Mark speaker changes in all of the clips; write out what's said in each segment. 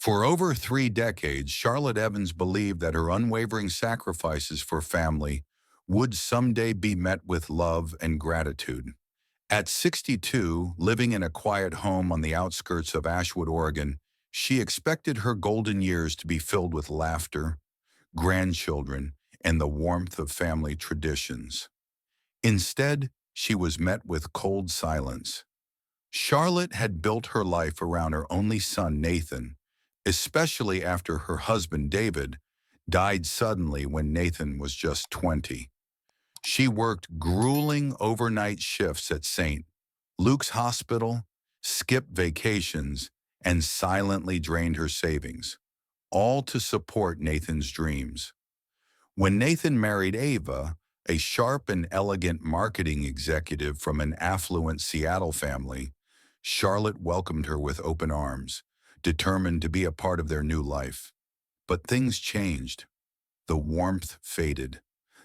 Speaker 1: For over 3 decades, Charlotte Evans believed that her unwavering sacrifices for family would someday be met with love and gratitude. At 62, living in a quiet home on the outskirts of Ashwood, Oregon, she expected her golden years to be filled with laughter, grandchildren, and the warmth of family traditions. Instead, she was met with cold silence. Charlotte had built her life around her only son, Nathan, especially after her husband, David, died suddenly when Nathan was just 20. She worked grueling overnight shifts at St. Luke's Hospital, skipped vacations, and silently drained her savings, all to support Nathan's dreams. When Nathan married Ava, a sharp and elegant marketing executive from an affluent Seattle family, Charlotte welcomed her with open arms, determined to be a part of their new life. But things changed. The warmth faded.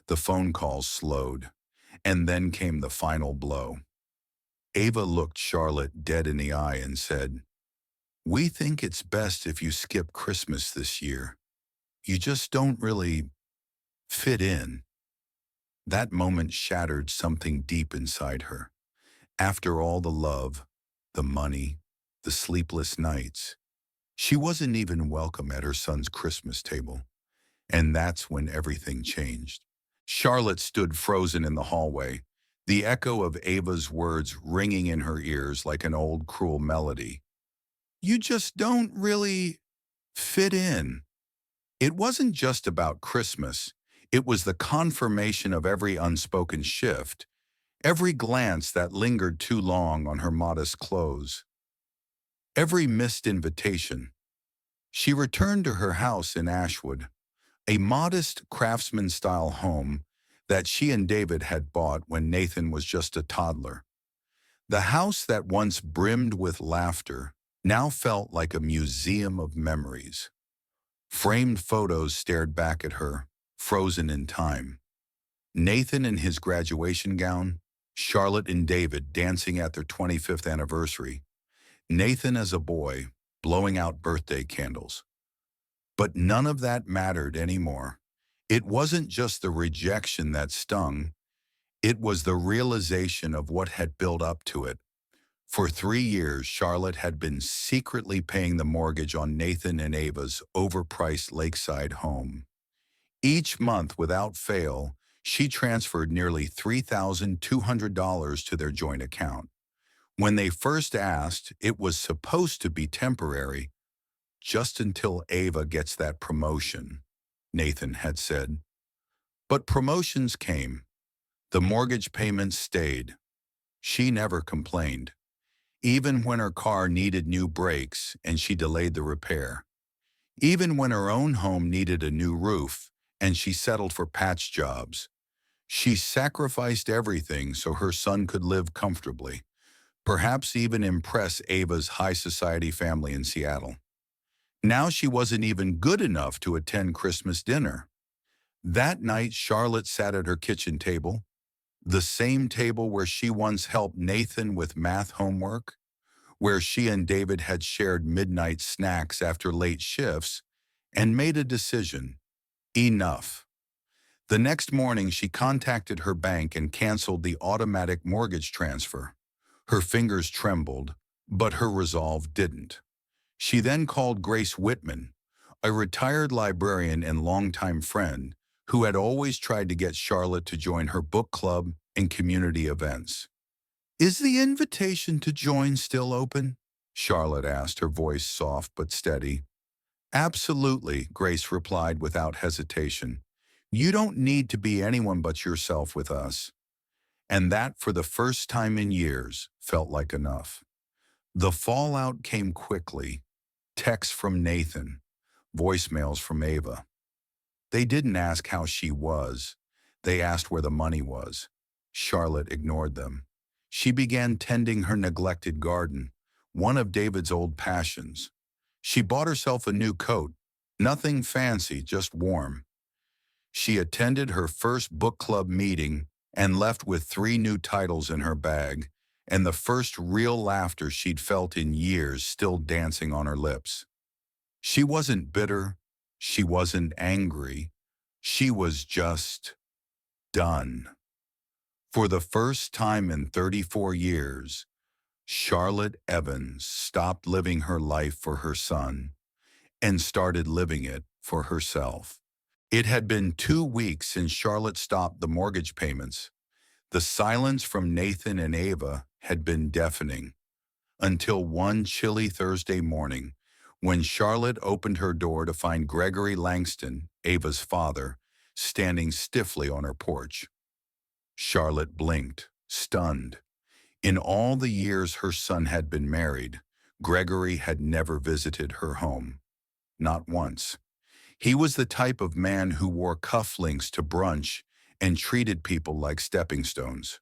Speaker 1: The phone calls slowed. And then came the final blow. Ava looked Charlotte dead in the eye and said, "We think it's best if you skip Christmas this year. You just don't really fit in." That moment shattered something deep inside her. After all the love, the money, the sleepless nights, she wasn't even welcome at her son's Christmas table. And that's when everything changed. Charlotte stood frozen in the hallway, the echo of Ava's words ringing in her ears like an old cruel melody. "You just don't really fit in." It wasn't just about Christmas. It was the confirmation of every unspoken shift, every glance that lingered too long on her modest clothes, every missed invitation. She returned to her house in Ashwood, a modest craftsman-style home that she and David had bought when Nathan was just a toddler. The house that once brimmed with laughter now felt like a museum of memories. Framed photos stared back at her, frozen in time. Nathan in his graduation gown, Charlotte and David dancing at their 25th anniversary, Nathan as a boy, blowing out birthday candles. But none of that mattered anymore. It wasn't just the rejection that stung, it was the realization of what had built up to it. For 3 years, Charlotte had been secretly paying the mortgage on Nathan and Ava's overpriced lakeside home. Each month, without fail, she transferred nearly $3,200 to their joint account. When they first asked, it was supposed to be temporary, just until Ava gets that promotion, Nathan had said. But promotions came. The mortgage payments stayed. She never complained, even when her car needed new brakes and she delayed the repair. Even when her own home needed a new roof and she settled for patch jobs. She sacrificed everything so her son could live comfortably, perhaps even impress Ava's high society family in Seattle. Now she wasn't even good enough to attend Christmas dinner. That night, Charlotte sat at her kitchen table, the same table where she once helped Nathan with math homework, where she and David had shared midnight snacks after late shifts, and made a decision. Enough. The next morning, she contacted her bank and canceled the automatic mortgage transfer. Her fingers trembled, but her resolve didn't. She then called Grace Whitman, a retired librarian and longtime friend who had always tried to get Charlotte to join her book club and community events. "Is the invitation to join still open?" Charlotte asked, her voice soft but steady. "Absolutely," Grace replied without hesitation. "You don't need to be anyone but yourself with us." And that, for the first time in years, felt like enough. The fallout came quickly. Texts from Nathan, voicemails from Ava. They didn't ask how she was. They asked where the money was. Charlotte ignored them. She began tending her neglected garden, one of David's old passions. She bought herself a new coat, nothing fancy, just warm. She attended her first book club meeting and left with 3 new titles in her bag, and the first real laughter she'd felt in years still dancing on her lips. She wasn't bitter. She wasn't angry. She was just done. For the first time in 34 years, Charlotte Evans stopped living her life for her son and started living it for herself. It had been 2 weeks since Charlotte stopped the mortgage payments. The silence from Nathan and Ava had been deafening until one chilly Thursday morning when Charlotte opened her door to find Gregory Langston, Ava's father, standing stiffly on her porch. Charlotte blinked, stunned. In all the years her son had been married, Gregory had never visited her home. Not once. He was the type of man who wore cufflinks to brunch and treated people like stepping stones.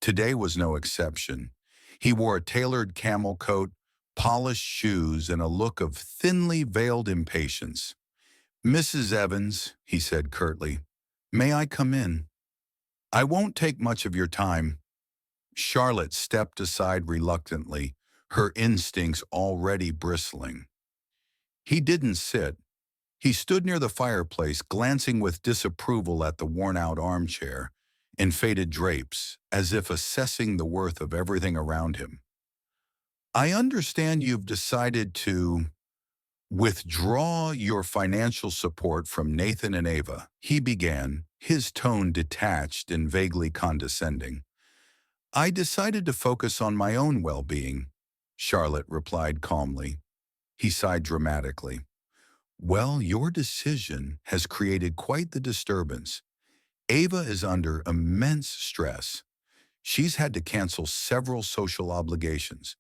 Speaker 1: Today was no exception. He wore a tailored camel coat, polished shoes, and a look of thinly veiled impatience. "Mrs. Evans," he said curtly, "may I come in? I won't take much of your time." Charlotte stepped aside reluctantly, her instincts already bristling. He didn't sit. He stood near the fireplace, glancing with disapproval at the worn-out armchair and faded drapes, as if assessing the worth of everything around him. "I understand you've decided to withdraw your financial support from Nathan and Ava," he began, his tone detached and vaguely condescending. "I decided to focus on my own well-being," Charlotte replied calmly. He sighed dramatically. "Well, your decision has created quite the disturbance. Ava is under immense stress. She's had to cancel several social obligations.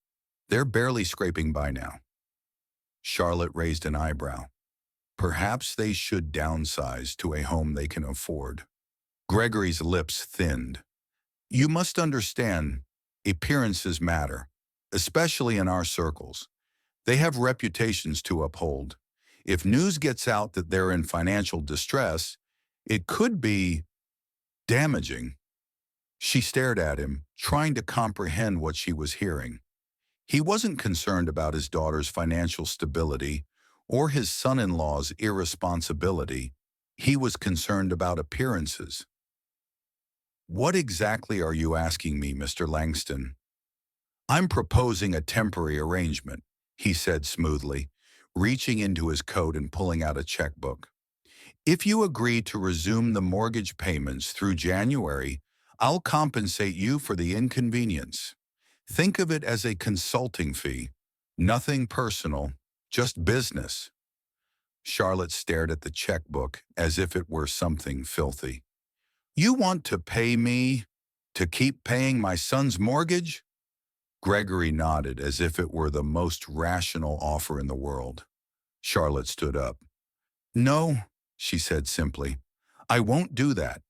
Speaker 1: They're barely scraping by now." Charlotte raised an eyebrow. Perhaps they should downsize to a home they can afford. Gregory's lips thinned. "You must understand, appearances matter, especially in our circles. They have reputations to uphold. If news gets out that they're in financial distress, it could be damaging." She stared at him, trying to comprehend what she was hearing. He wasn't concerned about his daughter's financial stability or his son-in-law's irresponsibility. He was concerned about appearances. "What exactly are you asking me, Mr. Langston?" "I'm proposing a temporary arrangement," he said smoothly, reaching into his coat and pulling out a checkbook. "If you agree to resume the mortgage payments through January, I'll compensate you for the inconvenience. Think of it as a consulting fee. Nothing personal, just business." Charlotte stared at the checkbook as if it were something filthy. "You want to pay me to keep paying my son's mortgage?" Gregory nodded as if it were the most rational offer in the world. Charlotte stood up. "No," she said simply. "I won't do that.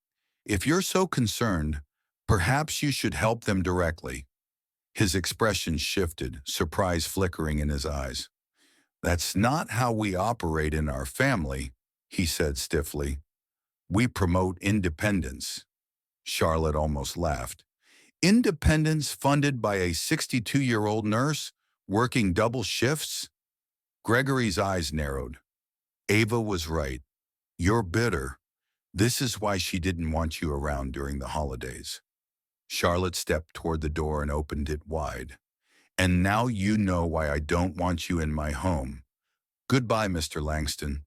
Speaker 1: If you're so concerned, perhaps you should help them directly." His expression shifted, surprise flickering in his eyes. "That's not how we operate in our family," he said stiffly. "We promote independence." Charlotte almost laughed. "Independence funded by a 62-year-old nurse working double shifts?" Gregory's eyes narrowed. Ava was right. "You're bitter. This is why she didn't want you around during the holidays." Charlotte stepped toward the door and opened it wide. "And now you know why I don't want you in my home. Goodbye, Mr. Langston."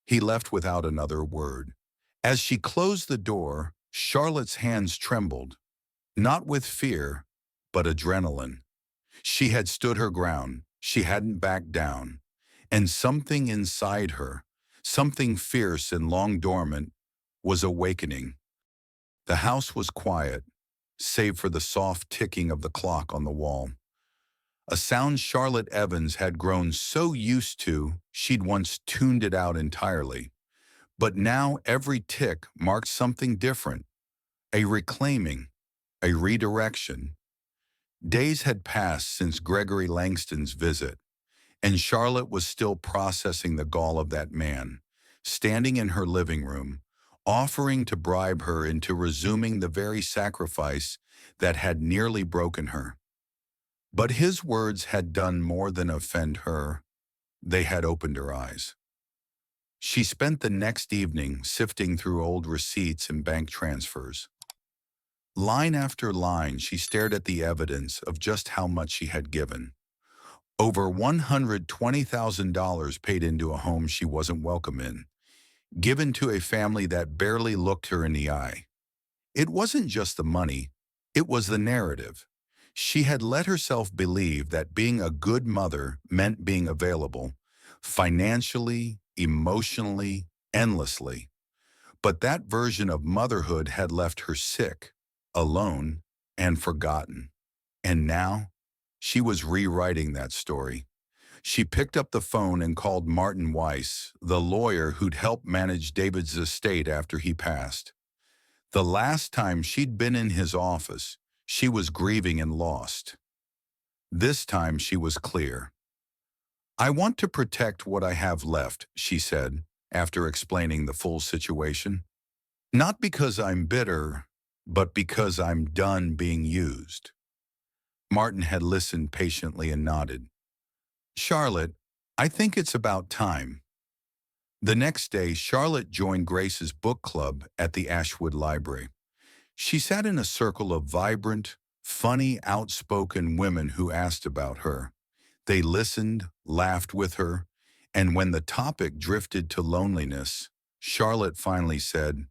Speaker 1: He left without another word. As she closed the door, Charlotte's hands trembled, not with fear, but adrenaline. She had stood her ground. She hadn't backed down. And something inside her, something fierce and long dormant, was awakening. The house was quiet, save for the soft ticking of the clock on the wall. A sound Charlotte Evans had grown so used to she'd once tuned it out entirely. But now every tick marked something different, a reclaiming, a redirection. Days had passed since Gregory Langston's visit, and Charlotte was still processing the gall of that man, standing in her living room, offering to bribe her into resuming the very sacrifice that had nearly broken her. But his words had done more than offend her. They had opened her eyes. She spent the next evening sifting through old receipts and bank transfers. Line after line, she stared at the evidence of just how much she had given. Over $120,000 paid into a home she wasn't welcome in, given to a family that barely looked her in the eye. It wasn't just the money, it was the narrative. She had let herself believe that being a good mother meant being available, financially, emotionally, endlessly. But that version of motherhood had left her sick, alone, and forgotten. And now, she was rewriting that story. She picked up the phone and called Martin Weiss, the lawyer who'd helped manage David's estate after he passed. The last time she'd been in his office, she was grieving and lost. This time she was clear. "I want to protect what I have left," she said, after explaining the full situation. "Not because I'm bitter, but because I'm done being used." Martin had listened patiently and nodded. "Charlotte, I think it's about time." The next day, Charlotte joined Grace's book club at the Ashwood Library. She sat in a circle of vibrant, funny, outspoken women who asked about her. They listened, laughed with her, and when the topic drifted to loneliness, Charlotte finally said,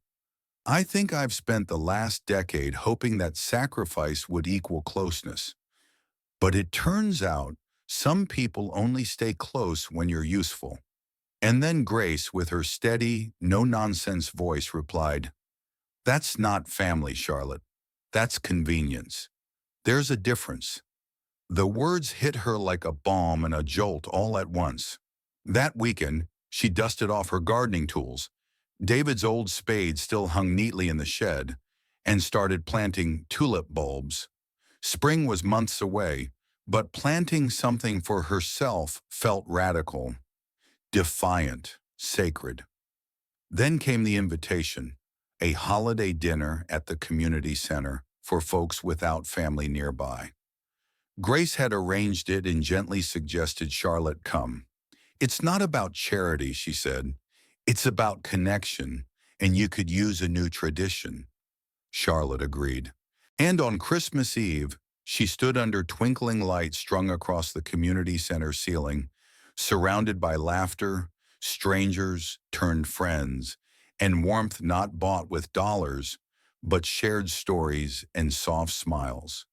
Speaker 1: "I think I've spent the last decade hoping that sacrifice would equal closeness. But it turns out some people only stay close when you're useful." And then Grace, with her steady, no-nonsense voice, replied, "That's not family, Charlotte. That's convenience. There's a difference." The words hit her like a balm and a jolt all at once. That weekend, she dusted off her gardening tools. David's old spade still hung neatly in the shed, and started planting tulip bulbs. Spring was months away, but planting something for herself felt radical, defiant, sacred. Then came the invitation, a holiday dinner at the community center for folks without family nearby. Grace had arranged it and gently suggested Charlotte come. "It's not about charity," she said. "It's about connection, and you could use a new tradition." Charlotte agreed. And on Christmas Eve, she stood under twinkling lights strung across the community center ceiling, surrounded by laughter, strangers turned friends, and warmth not bought with dollars, but shared stories and soft smiles.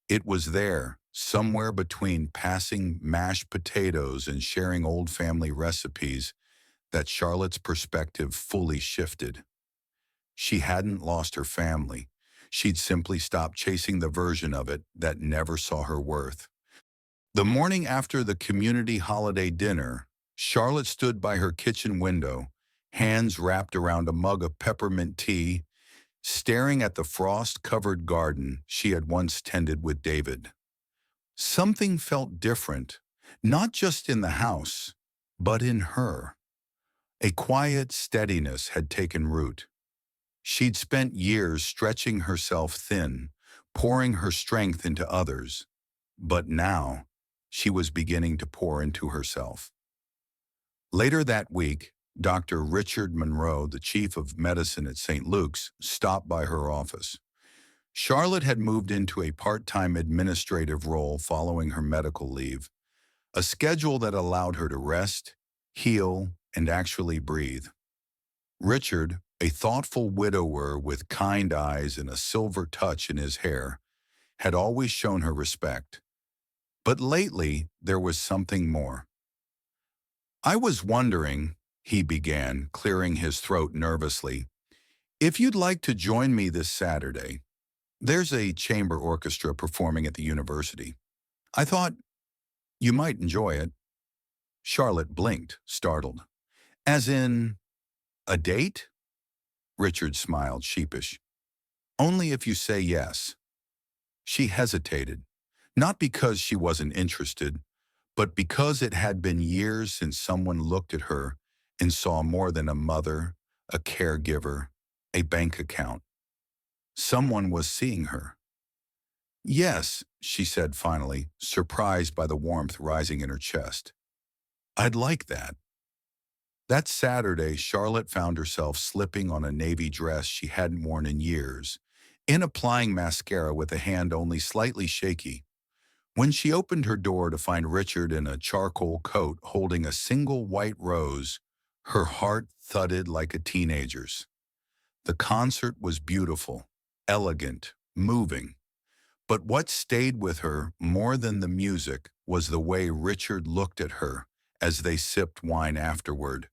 Speaker 1: It was there, somewhere between passing mashed potatoes and sharing old family recipes, that Charlotte's perspective fully shifted. She hadn't lost her family. She'd simply stopped chasing the version of it that never saw her worth. The morning after the community holiday dinner, Charlotte stood by her kitchen window, hands wrapped around a mug of peppermint tea, staring at the frost-covered garden she had once tended with David. Something felt different, not just in the house, but in her. A quiet steadiness had taken root. She'd spent years stretching herself thin, pouring her strength into others, but now she was beginning to pour into herself. Later that week, Dr. Richard Monroe, the chief of medicine at St. Luke's, stopped by her office. Charlotte had moved into a part-time administrative role following her medical leave, a schedule that allowed her to rest, heal, and actually breathe. Richard, a thoughtful widower with kind eyes and a silver touch in his hair, had always shown her respect. But lately, there was something more. "I was wondering," he began, clearing his throat nervously, "if you'd like to join me this Saturday. There's a chamber orchestra performing at the university. I thought you might enjoy it." Charlotte blinked, startled. "As in, a date?" Richard smiled, sheepish. "Only if you say yes." She hesitated, not because she wasn't interested, but because it had been years since someone looked at her and saw more than a mother, a caregiver, a bank account. Someone was seeing her. "Yes," she said finally, surprised by the warmth rising in her chest. I'd like that. That Saturday, Charlotte found herself slipping on a navy dress she hadn't worn in years, in applying mascara with a hand only slightly shaky. When she opened her door to find Richard in a charcoal coat holding a single white rose, her heart thudded like a teenager's. The concert was beautiful, elegant, moving. But what stayed with her more than the music was the way Richard looked at her as they sipped wine afterward,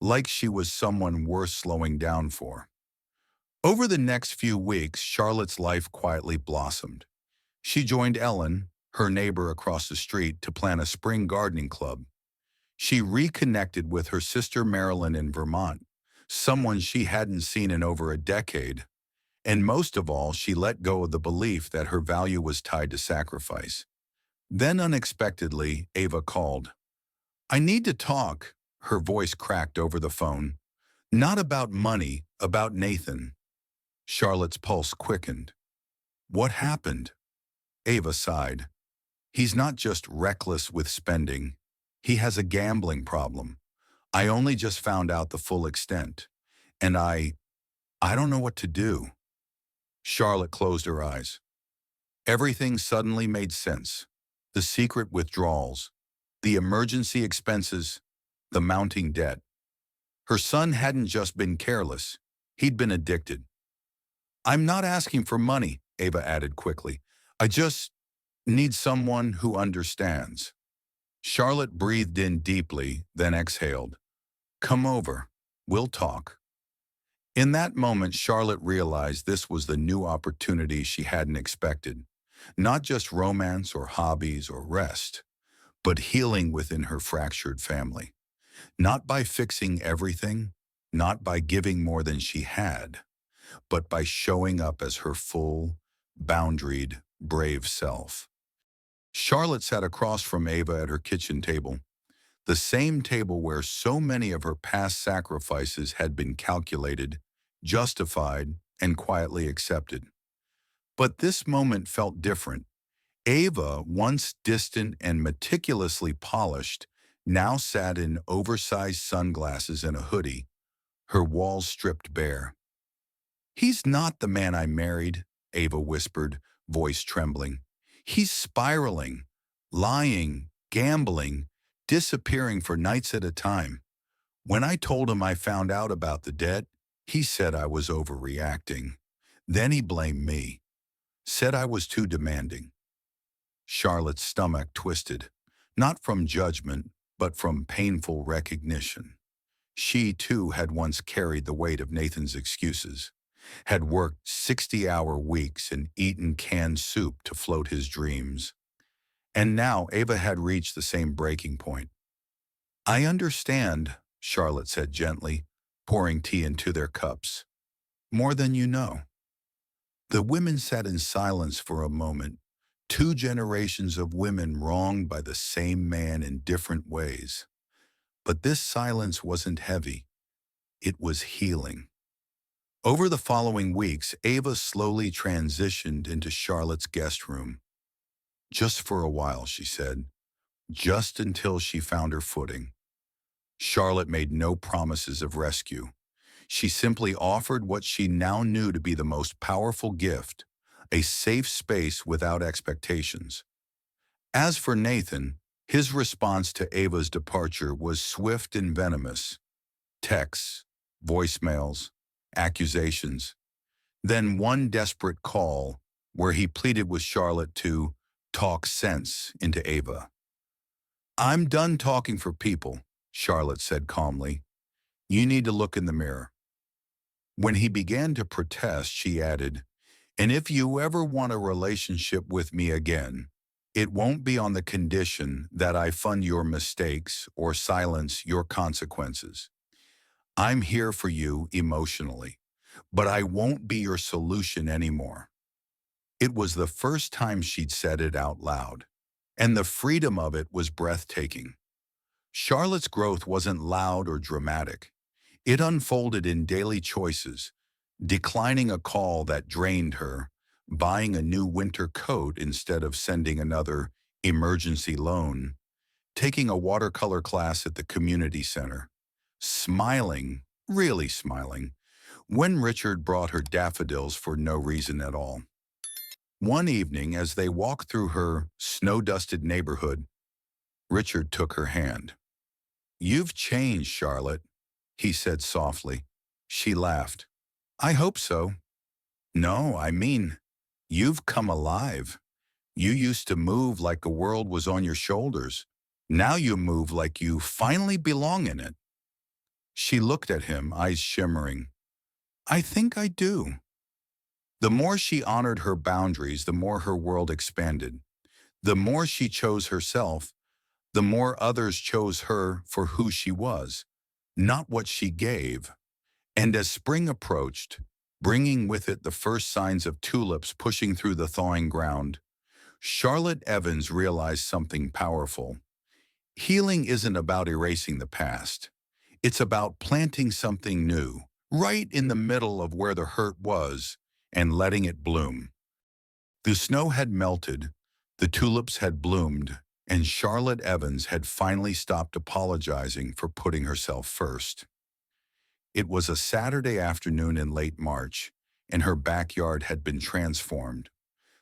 Speaker 1: like she was someone worth slowing down for. Over the next few weeks, Charlotte's life quietly blossomed. She joined Ellen, her neighbor across the street, to plan a spring gardening club. She reconnected with her sister Marilyn in Vermont, someone she hadn't seen in over a decade. And most of all, she let go of the belief that her value was tied to sacrifice. Then unexpectedly, Ava called. "I need to talk," her voice cracked over the phone. "Not about money, about Nathan." Charlotte's pulse quickened. "What happened?" Ava sighed. "He's not just reckless with spending. He has a gambling problem. I only just found out the full extent. And I don't know what to do." Charlotte closed her eyes. Everything suddenly made sense. The secret withdrawals, the emergency expenses, the mounting debt. Her son hadn't just been careless, he'd been addicted. "I'm not asking for money," Ava added quickly. "I just need someone who understands." Charlotte breathed in deeply, then exhaled. "Come over. We'll talk." In that moment, Charlotte realized this was the new opportunity she hadn't expected. Not just romance or hobbies or rest, but healing within her fractured family. Not by fixing everything, not by giving more than she had, but by showing up as her full, boundaried, brave self. Charlotte sat across from Ava at her kitchen table, the same table where so many of her past sacrifices had been calculated, justified, and quietly accepted. But this moment felt different. Ava, once distant and meticulously polished, now sat in oversized sunglasses and a hoodie, her walls stripped bare. "He's not the man I married," Ava whispered, voice trembling. "He's spiraling, lying, gambling, disappearing for nights at a time. When I told him I found out about the debt, he said I was overreacting. Then he blamed me, said I was too demanding." Charlotte's stomach twisted, not from judgment, but from painful recognition. She, too, had once carried the weight of Nathan's excuses, had worked 60-hour weeks and eaten canned soup to float his dreams. And now Ava had reached the same breaking point. "I understand," Charlotte said gently, pouring tea into their cups. "More than you know." The women sat in silence for a moment, two generations of women wronged by the same man in different ways. But this silence wasn't heavy. It was healing. Over the following weeks, Ava slowly transitioned into Charlotte's guest room. "Just for a while," she said, "just until she found her footing." Charlotte made no promises of rescue. She simply offered what she now knew to be the most powerful gift, a safe space without expectations. As for Nathan, his response to Ava's departure was swift and venomous. Texts, voicemails, accusations. Then one desperate call where he pleaded with Charlotte to talk sense into Ava. "I'm done talking for people," Charlotte said calmly. "You need to look in the mirror." When he began to protest, she added, "And if you ever want a relationship with me again, it won't be on the condition that I fund your mistakes or silence your consequences. I'm here for you emotionally, but I won't be your solution anymore." It was the first time she'd said it out loud, and the freedom of it was breathtaking. Charlotte's growth wasn't loud or dramatic. It unfolded in daily choices, declining a call that drained her, buying a new winter coat instead of sending another emergency loan, taking a watercolor class at the community center, smiling, really smiling, when Richard brought her daffodils for no reason at all. One evening, as they walked through her snow-dusted neighborhood, Richard took her hand. "You've changed, Charlotte," he said softly. She laughed. "I hope so." "No, I mean, you've come alive. You used to move like the world was on your shoulders. Now you move like you finally belong in it." She looked at him, eyes shimmering. "I think I do." The more she honored her boundaries, the more her world expanded. The more she chose herself, the more others chose her for who she was, not what she gave. And as spring approached, bringing with it the first signs of tulips pushing through the thawing ground, Charlotte Evans realized something powerful. Healing isn't about erasing the past. It's about planting something new, right in the middle of where the hurt was, and letting it bloom. The snow had melted, the tulips had bloomed, and Charlotte Evans had finally stopped apologizing for putting herself first. It was a Saturday afternoon in late March, and her backyard had been transformed.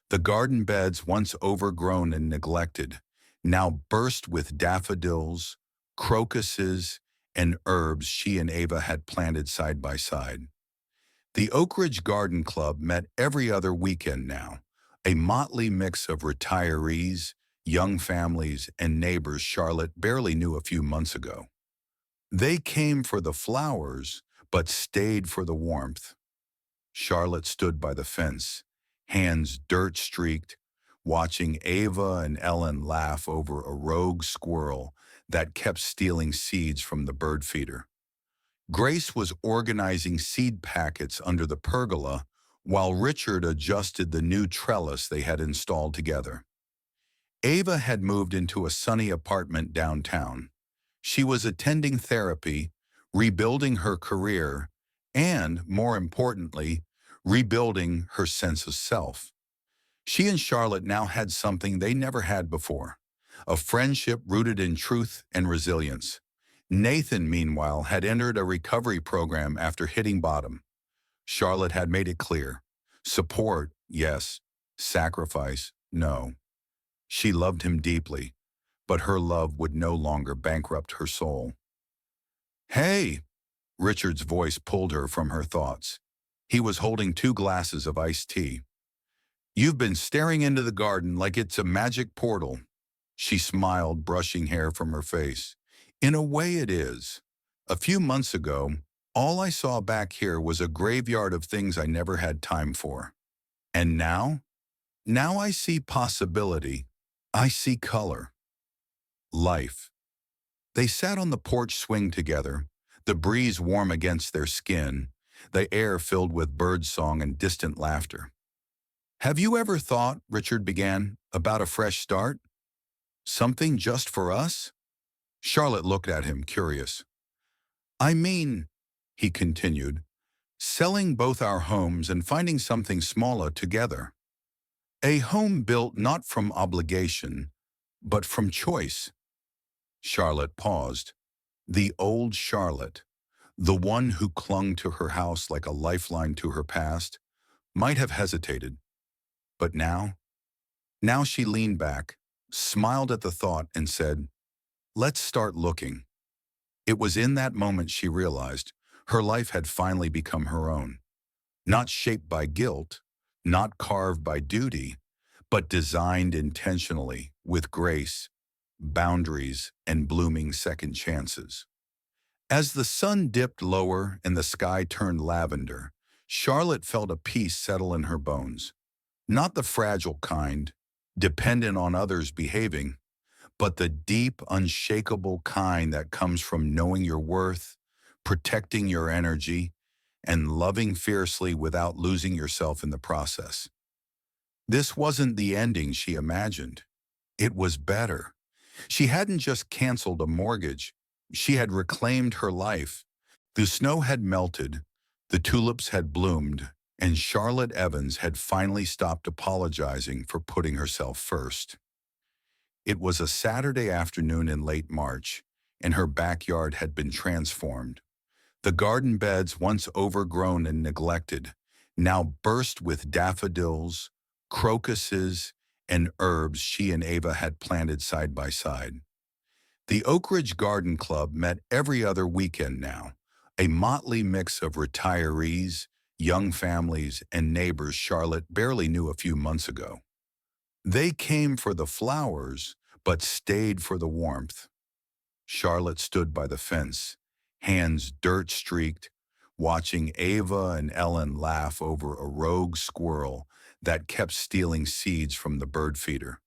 Speaker 1: The garden beds, once overgrown and neglected, now burst with daffodils, crocuses, and herbs she and Ava had planted side by side. The Oak Ridge Garden Club met every other weekend now, a motley mix of retirees, young families, and neighbors Charlotte barely knew a few months ago. They came for the flowers, but stayed for the warmth. Charlotte stood by the fence, hands dirt-streaked, watching Ava and Ellen laugh over a rogue squirrel that kept stealing seeds from the bird feeder. Grace was organizing seed packets under the pergola while Richard adjusted the new trellis they had installed together. Ava had moved into a sunny apartment downtown. She was attending therapy, rebuilding her career, and, more importantly, rebuilding her sense of self. She and Charlotte now had something they never had before, a friendship rooted in truth and resilience. Nathan, meanwhile, had entered a recovery program after hitting bottom. Charlotte had made it clear. Support, yes. Sacrifice, no. She loved him deeply, but her love would no longer bankrupt her soul. "Hey!" Richard's voice pulled her from her thoughts. He was holding 2 glasses of iced tea. "You've been staring into the garden like it's a magic portal." She smiled, brushing hair from her face. "In a way it is. A few months ago, all I saw back here was a graveyard of things I never had time for. And now? Now I see possibility. I see color. Life." They sat on the porch swing together, the breeze warm against their skin, the air filled with birdsong and distant laughter. "Have you ever thought," Richard began, "about a fresh start? Something just for us?" Charlotte looked at him, curious. "I mean," he continued, "selling both our homes and finding something smaller together. A home built not from obligation, but from choice." Charlotte paused. The old Charlotte, the one who clung to her house like a lifeline to her past, might have hesitated. But now she leaned back, smiled at the thought, and said, "Let's start looking." It was in that moment she realized her life had finally become her own, not shaped by guilt, not carved by duty, but designed intentionally with grace, boundaries, and blooming second chances. As the sun dipped lower and the sky turned lavender, Charlotte felt a peace settle in her bones. Not the fragile kind, dependent on others behaving, but the deep, unshakable kind that comes from knowing your worth, protecting your energy, and loving fiercely without losing yourself in the process. This wasn't the ending she imagined. It was better. She hadn't just canceled a mortgage. She had reclaimed her life. The snow had melted, the tulips had bloomed, and Charlotte Evans had finally stopped apologizing for putting herself first. It was a Saturday afternoon in late March, and her backyard had been transformed. The garden beds, once overgrown and neglected, now burst with daffodils, crocuses, and herbs she and Ava had planted side by side. The Oak Ridge Garden Club met every other weekend now, a motley mix of retirees, young families, and neighbors Charlotte barely knew a few months ago. They came for the flowers, but stayed for the warmth. Charlotte stood by the fence, hands dirt-streaked, watching Ava and Ellen laugh over a rogue squirrel that kept stealing seeds from the bird feeder.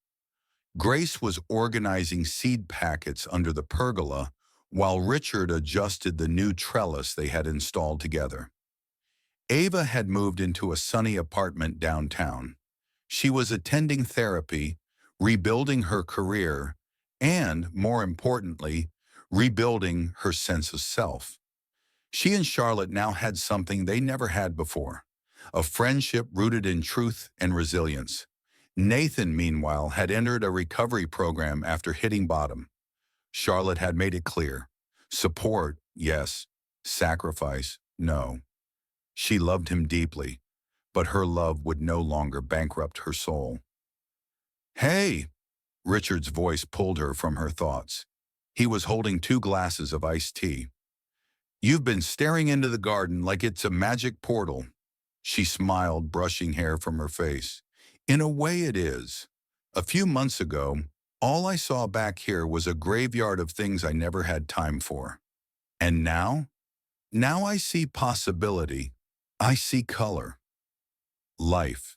Speaker 1: Grace was organizing seed packets under the pergola while Richard adjusted the new trellis they had installed together. Ava had moved into a sunny apartment downtown. She was attending therapy, rebuilding her career, and, more importantly, rebuilding her sense of self. She and Charlotte now had something they never had before, a friendship rooted in truth and resilience. Nathan, meanwhile, had entered a recovery program after hitting bottom. Charlotte had made it clear. Support, yes. Sacrifice, no. She loved him deeply, but her love would no longer bankrupt her soul. "Hey!" Richard's voice pulled her from her thoughts. He was holding 2 glasses of iced tea. "You've been staring into the garden like it's a magic portal." She smiled, brushing hair from her face. "In a way it is. A few months ago, all I saw back here was a graveyard of things I never had time for. And now? Now I see possibility. I see color. Life."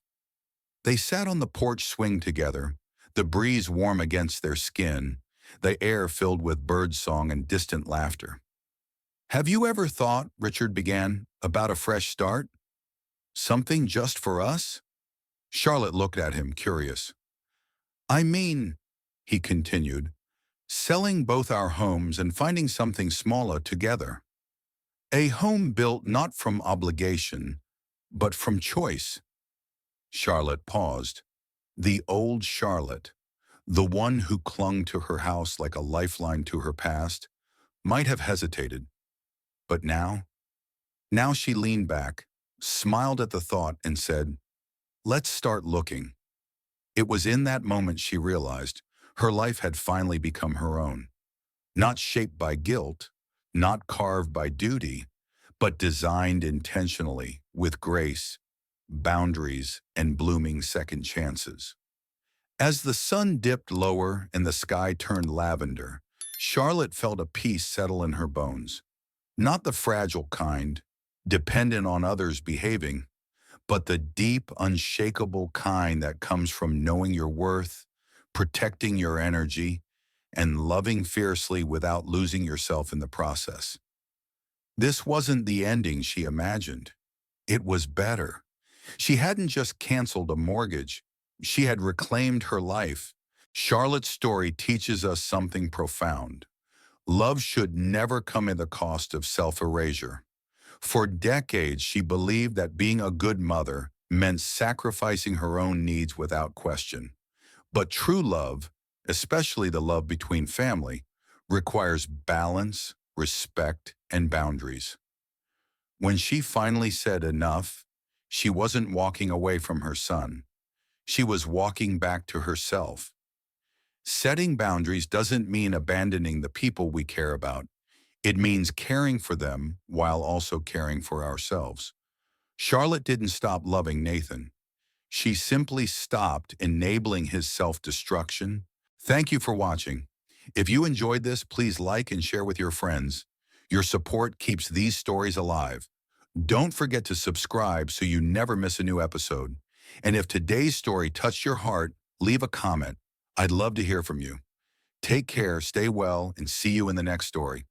Speaker 1: They sat on the porch swing together, the breeze warm against their skin, the air filled with birdsong and distant laughter. "Have you ever thought," Richard began, "about a fresh start? Something just for us?" Charlotte looked at him, curious. "I mean," he continued, "selling both our homes and finding something smaller together. A home built not from obligation, but from choice." Charlotte paused. The old Charlotte, the one who clung to her house like a lifeline to her past, might have hesitated. But now she leaned back, smiled at the thought, and said, "Let's start looking." It was in that moment she realized her life had finally become her own, not shaped by guilt, not carved by duty, but designed intentionally with grace, boundaries, and blooming second chances. As the sun dipped lower and the sky turned lavender, Charlotte felt a peace settle in her bones. Not the fragile kind, dependent on others behaving, but the deep, unshakable kind that comes from knowing your worth, protecting your energy, and loving fiercely without losing yourself in the process. This wasn't the ending she imagined. It was better. She hadn't just canceled a mortgage. She had reclaimed her life. Charlotte's story teaches us something profound. Love should never come at the cost of self-erasure. For decades, she believed that being a good mother meant sacrificing her own needs without question. But true love, especially the love between family, requires balance, respect, and boundaries. When she finally said enough, she wasn't walking away from her son. She was walking back to herself. Setting boundaries doesn't mean abandoning the people we care about. It means caring for them while also caring for ourselves. Charlotte didn't stop loving Nathan. She simply stopped enabling his self-destruction. Thank you for watching. If you enjoyed this, please like and share with your friends. Your support keeps these stories alive. Don't forget to subscribe so you never miss a new episode. And if today's story touched your heart, leave a comment. I'd love to hear from you. Take care, stay well, and see you in the next story.